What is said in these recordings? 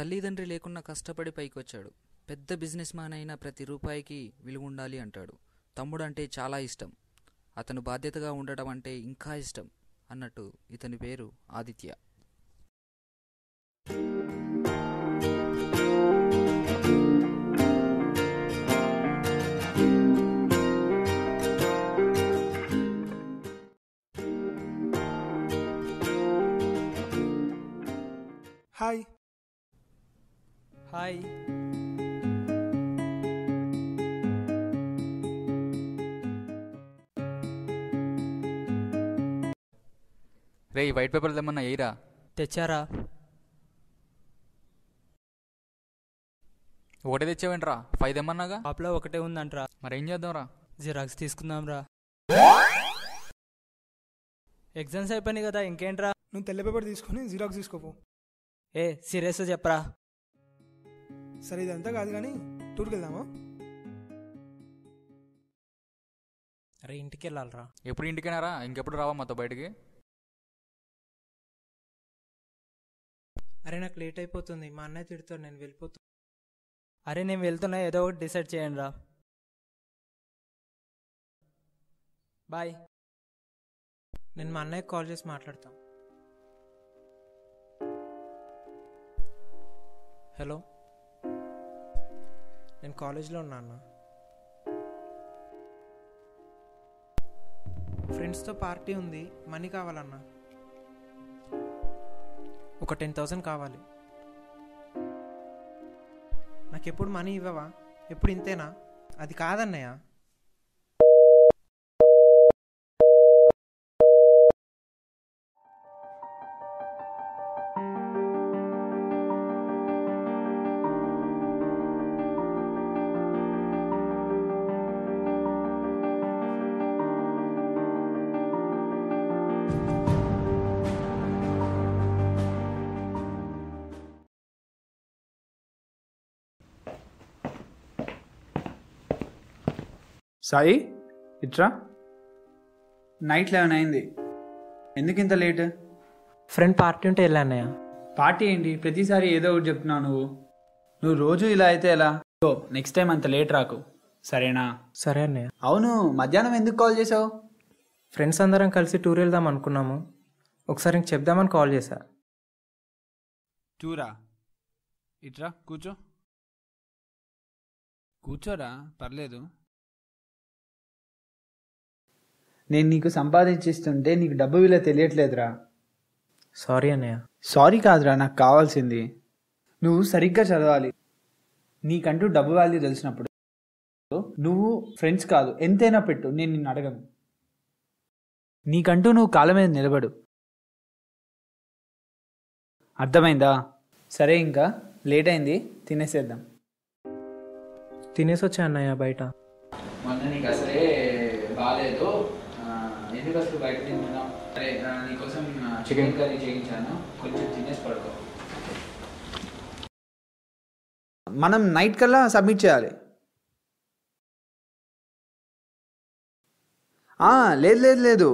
తల్లిదండ్రి లేకున్నా కష్టపడి పైకొచ్చాడు. పెద్ద బిజినెస్ మ్యాన్ అయినా ప్రతి రూపాయికి విలువ ఉండాలి అంటాడు. తమ్ముడంటే చాలా ఇష్టం, అతను బాధ్యతగా ఉండటం అంటే ఇంకా ఇష్టం అన్నట్టు. ఇతని పేరు ఆదిత్య. హాయ్. హాయ్. రే ఈ వైట్ పేపర్లు ఏమన్నా ఎయిరా? తెచ్చారా? ఒకటే తెచ్చావేంట్రా? 5 ఏమన్నాగా? షాప్లో ఒకటే ఉందంట్రా. మరేం చేద్దాంరా? జిరాక్స్ తీసుకుందాంరా. ఎగ్జామ్స్ అయిపోయినాయి కదా, ఇంకేంట్రా? నువ్వు తెల్ల పేపర్ తీసుకొని జిరాక్స్ తీసుకోపో. ఏ సీరియస్ చెప్పరా? సరే ఇదంతా కాదు కానీ టూర్కి వెళ్దామా? అరే ఇంటికి వెళ్ళాలరా. ఎప్పుడు ఇంటికేనారా? ఇంకెప్పుడు రావా మాతో బయటికి? అరే నాకు లేట్ అయిపోతుంది, మా అన్నయ్య తిడతాడు, నేను వెళ్ళిపోతున్నా. అరే నేను వెళ్తున్నా, ఏదో ఒకటి డిసైడ్ చేయండి రా. బాయ్. నేను మా అన్నయ్యకి కాల్ చేసి మాట్లాడతాను. హలో, నేను కాలేజ్లో ఉన్నా అన్న. ఫ్రెండ్స్తో పార్టీ ఉంది, మనీ కావాలన్నా. ఒక 10,000 కావాలి. నాకు ఎప్పుడు మనీ ఇవ్వవా? ఎప్పుడు ఇంతేనా? అది కాదన్నయ్య. సాయి ఇట్రా. నైట్ 11 అయింది, ఎందుకు ఇంత లేట్? ఫ్రెండ్ పార్టీ ఉంటే వెళ్ళా అన్నయ్య. పార్టీ ఏంటి? ప్రతిసారి ఏదో ఒకటి చెప్తున్నావు నువ్వు రోజు ఇలా అయితే ఎలా? నెక్స్ట్ టైం అంత లేట్ రాకు, సరేనా? సరే అన్నయ్య. అవును, మధ్యాహ్నం ఎందుకు కాల్ చేసావు? ఫ్రెండ్స్ అందరం కలిసి టూర్ వెళ్దాం అనుకున్నాము, ఒకసారి ఇంక చెప్దామని కాల్ చేశా. టూరా? ఇట్రా కూర్చో. కూర్చోరా, పర్లేదు. నేను నీకు సంపాదించిస్తుంటే నీకు డబ్బు విలువ తెలియట్లేదురా. సారీ అన్నయ్య. సారీ కాదురా, నాకు కావాల్సింది నువ్వు సరిగ్గా చదవాలి. నీకంటూ డబ్బు వాల్యూ తెలిసినప్పుడు నువ్వు ఫ్రెండ్స్ కాదు ఎంతైనా పెట్టు, నేను నిన్ను అడగను. నీకంటూ నువ్వు కాళ్ళ మీద నిలబడు, అర్థమైందా? సరే, ఇంకా లేట్ అయింది, తినేసేద్దాం. తినేసి వచ్చా అన్నయ్య బయట. మొన్న నీకు అసలే బాగాలేదు, ఎందుకు అసలు బయట తింటున్నాం? సరే, నీకోసం చికెన్ కర్రీ చేయించాను, కొంచెం తినేసి పడుకో. మనం నైట్ కల్లా సబ్మిట్ చేయాలి. లేదు లేదు లేదు,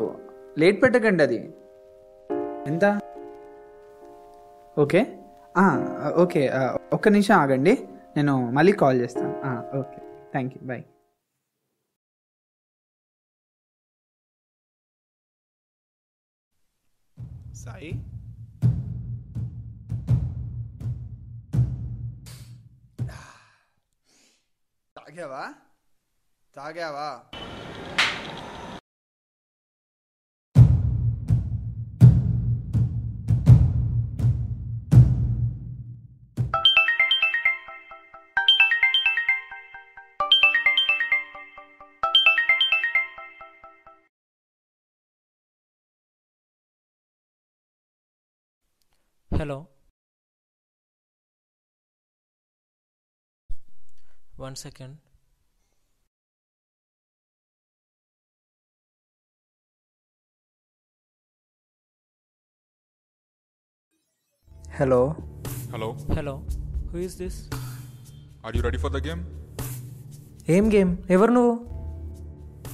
లేట్ పెట్టకండి. అది ఎంత? ఓకే ఓకే, ఒక్క నిమిషం ఆగండి, నేను మళ్ళీ కాల్ చేస్తాను. Okay, thank you, bye. Sai, తాగావా? తాగావా? Hello, 1 second. Hello. Hello. Hello, who is this? Are you ready for the game? ఏం గేమ్? ఎవరు నువ్వు?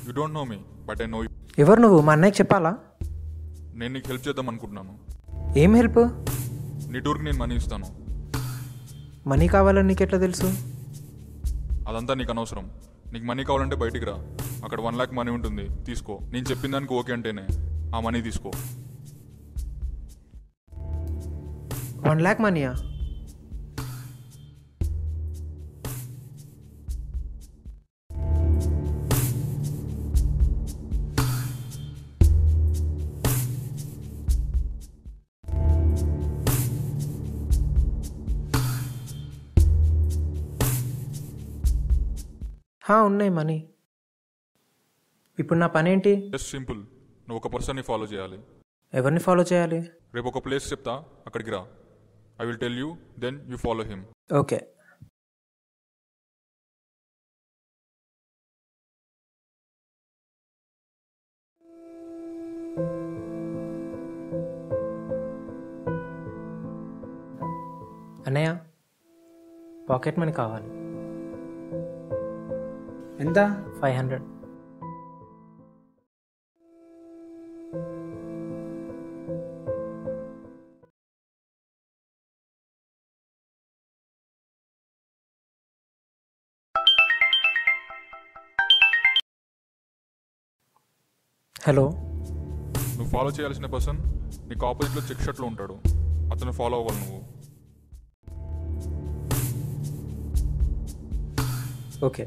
You don't know me, but I know you. ఎవరు నువ్వు? మా అన్నయ్యకి చెప్పాలా? నేను నీకు హెల్ప్ చేద్దాం అనుకుంటున్నాను. ఏం హెల్ప్? నీ టూర్కి నేను మనీ ఇస్తాను. మనీ కావాలని నీకెట్లా తెలుసు? అదంతా నీకు అనవసరం. నీకు మనీ కావాలంటే బయటికి రా, అక్కడ 1 lakh మనీ ఉంటుంది, తీసుకో. నేను చెప్పిన దానికి ఓకే అంటేనే ఆ మనీ తీసుకో. 1 lakh మనీయా? ఉన్నాయి మనీ. ఇప్పుడు నా పని ఏంటి? జస్ట్ సింపుల్, నువ్వు ఒక పర్సన్ని ఫాలో చేయాలి. ఎవరిని ఫాలో చేయాలి? రేపు ఒక ప్లేస్ చెప్తా, అక్కడికి రా. I will tell you, then you follow him. Okay. అన్నయ్య, పాకెట్ మనీ కావాలి. ఎంత? 500. హలో. నువ్వు ఫాలో చేయాల్సిన పర్సన్ నీకు ఆపోజిట్లో చెక్ షర్ట్లో ఉంటాడు, అతను ఫాలో అవ్వాలి నువ్వు. ఓకే.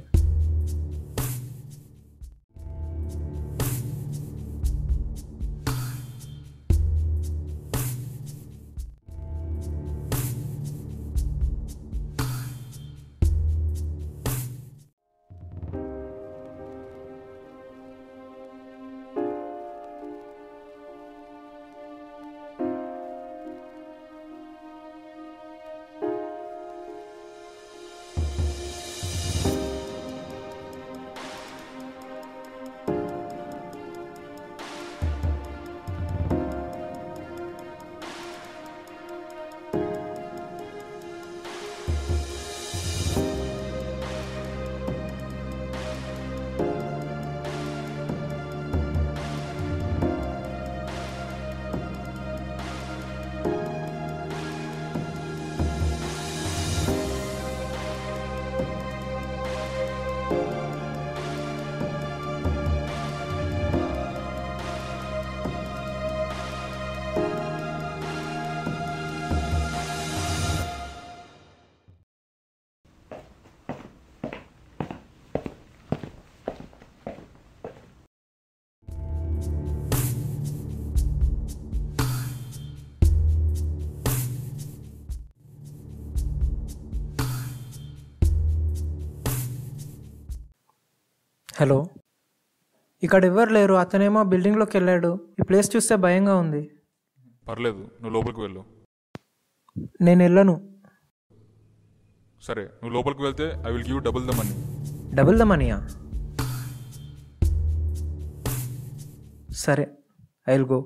హలో. ఇక్కడ ఎవ్వరు లేరు. అతనేమో బిల్డింగ్లోకి వెళ్ళాడు. ఈ ప్లేస్ చూస్తే భయంగా ఉంది. పర్లేదు, నువ్వు లోపలికి వెళ్ళు. నేను వెళ్ళను. సరే, నువ్వు లోపలికి వెళ్తే I will give double the money. Double the మనీయా? సరే, I will go.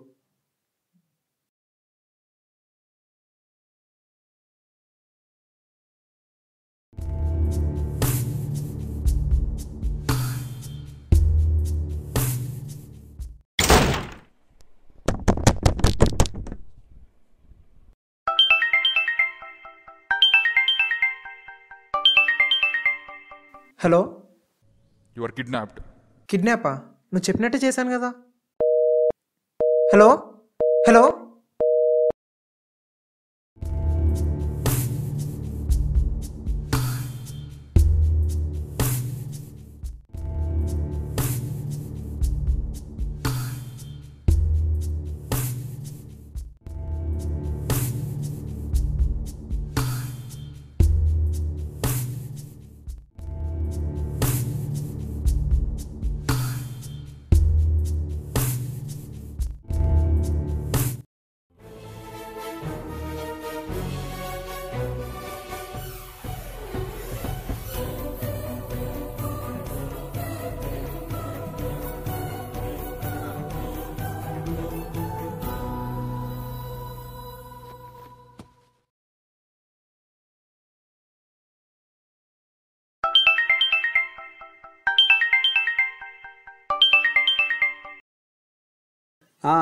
Hello. You are kidnapped. కిడ్నాపా? నువ్వు చెప్పినట్టే చేశాను కదా. Hello hello.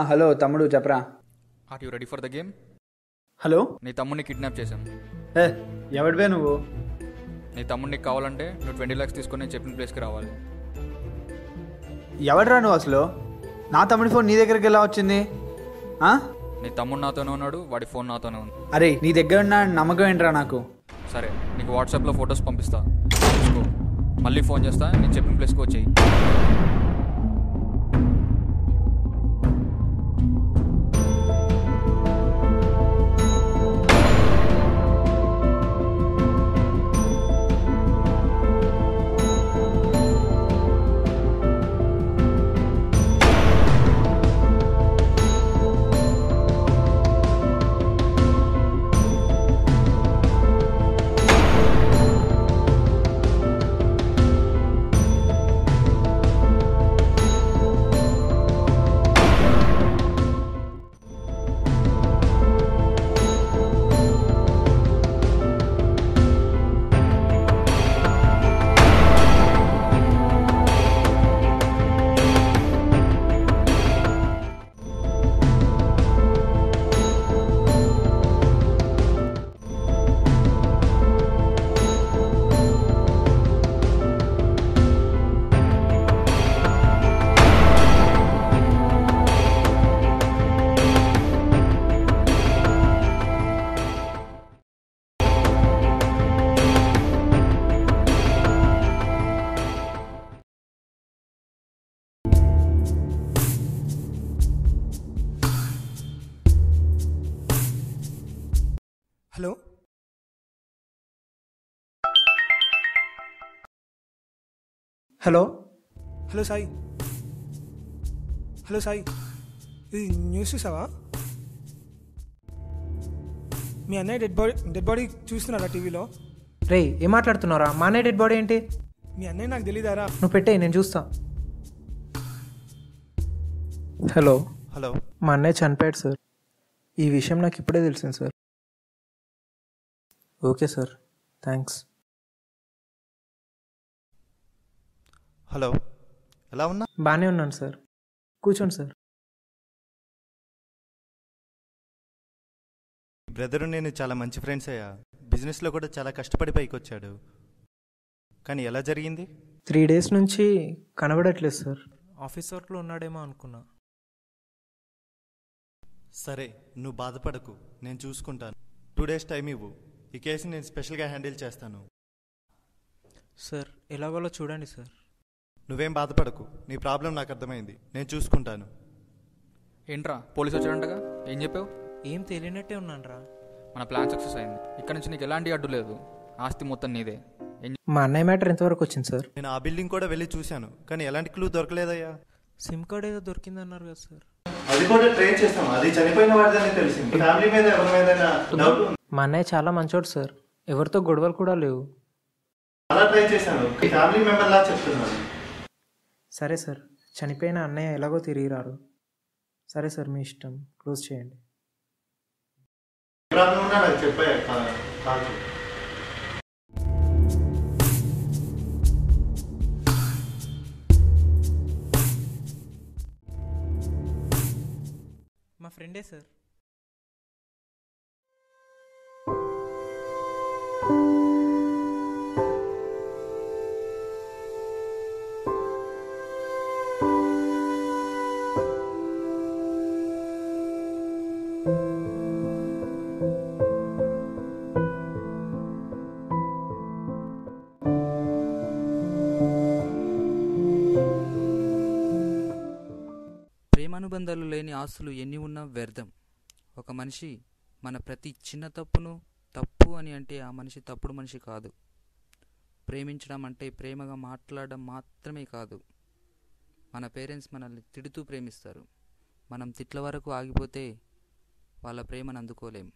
హలో తమ్ముడు, చెప్పరా. Are you ready for the game? Hello. నీ తమ్ముడిని కిడ్నాప్ చేశాం. ఎవడివే నువ్వు? నీ తమ్ముడు నీకు కావాలంటే నువ్వు 20 lakhs తీసుకొని నేను చెప్పిన ప్లేస్కి రావాలి. ఎవడరా నువ్వు అసలు? నా తమ్ముడి ఫోన్ నీ దగ్గరికి ఎలా వచ్చింది? ఆ? నీ తమ్ముడు నాతోనే ఉన్నాడు, వాడి ఫోన్ నాతోనే ఉంది. అరే నీ దగ్గర ఉన్న నమ్మకం ఏంట్రా నాకు? సరే, నీకు వాట్సాప్లో ఫొటోస్ పంపిస్తా, చూసుకో. మళ్ళీ ఫోన్ చేస్తా, నేను చెప్పిన ప్లేస్కి వచ్చేయి. Hello hello hello Sai. Hello Sai, ఇది న్యూస్ చూసావా? మీ అన్నయ్య డెడ్ బాడీ చూస్తున్నారా టీవీలో? రే ఏం మాట్లాడుతున్నారా? మా అన్నయ్య డెడ్ బాడీ ఏంటి? మీ అన్నయ్య నాకు తెలీదారా? నువ్వు పెట్టేయి, నేను చూస్తా. హలో హలో, మా అన్నయ్య చనిపోయాడు సార్. ఈ విషయం నాకు ఇప్పుడే తెలిసింది sir. Okay sir, thanks. Hello, ఎలా ఉన్నా? బాగానే ఉన్నాను సార్, కూర్చోండి సార్. బ్రదరు నేను చాలా మంచి ఫ్రెండ్స్ అయ్యా. బిజినెస్లో కూడా చాలా కష్టపడి పైకి వచ్చాడు. కానీ ఎలా జరిగింది? 3 days నుంచి కనబడట్లేదు సార్. ఆఫీస్ వర్క్లో ఉన్నాడేమో అనుకున్నా. సరే, నువ్వు బాధపడకు, నేను చూసుకుంటాను. 2 days టైం ఇవ్వు, ఈ కేసుని నేను స్పెషల్గా హ్యాండిల్ చేస్తాను. సార్ ఎలాగోలో చూడండి సార్. నువ్వేం బాధపడకు, నీ ప్రాబ్లం నాకు అర్థమైంది, నేను చూసుకుంటాను. ఏంట్రా పోలీసు వచ్చాడంటగా, ఏం చెప్పావు? ఏం తెలియనట్టే ఉన్నాను రా. మన ప్లాన్ సక్సెస్ అయింది. ఇక్కడ నుంచి నీకు ఎలాంటి అడ్డు లేదు, ఆస్తి మొత్తం నీదే. మా అన్నయ్య మ్యాటర్ ఎంతవరకు వచ్చింది సార్? నేను ఆ బిల్డింగ్ కూడా వెళ్ళి చూశాను, కానీ ఎలాంటి క్లూ దొరకలేదయ్యా. సిమ్ కార్డ్ ఏదో దొరికిందన్నారు కదా సార్. అది కూడా ట్రై చేస్తాం, అది చనిపోయిన వాడిదని తెలిసింది. ఫ్యామిలీ మీద ఎవరిమైనా డౌట్? మా అన్నయ్య చాలా మంచోడు సార్, ఎవరితో గొడవలు కూడా లేవు. అలా ట్రై చేశాను, ఫ్యామిలీ మెంబర్ లా చెప్తున్నాను. సరే సార్, చనిపోయిన అన్నయ్య ఎలాగో తిరిగి రారు. సరే సార్, మీ ఇష్టం, క్లోజ్ చేయండి. ప్రాబ్లం ఉన్నా నాకు చెప్పాయా, కాల్ చేయి. మా ఫ్రెండే సార్. ప్రేమానుబంధాలు లేని ఆస్తులు ఎన్ని ఉన్నా వ్యర్థం. ఒక మనిషి మన ప్రతి చిన్న తప్పును తప్పు అని అంటే ఆ మనిషి తప్పుడు మనిషి కాదు. ప్రేమించడం అంటే ప్రేమగా మాట్లాడడం మాత్రమే కాదు. మన పేరెంట్స్ మనల్ని తిడుతూ ప్రేమిస్తారు. మనం తిట్ల వరకు ఆగిపోతే వాళ్ళ ప్రేమను అందుకోలేం.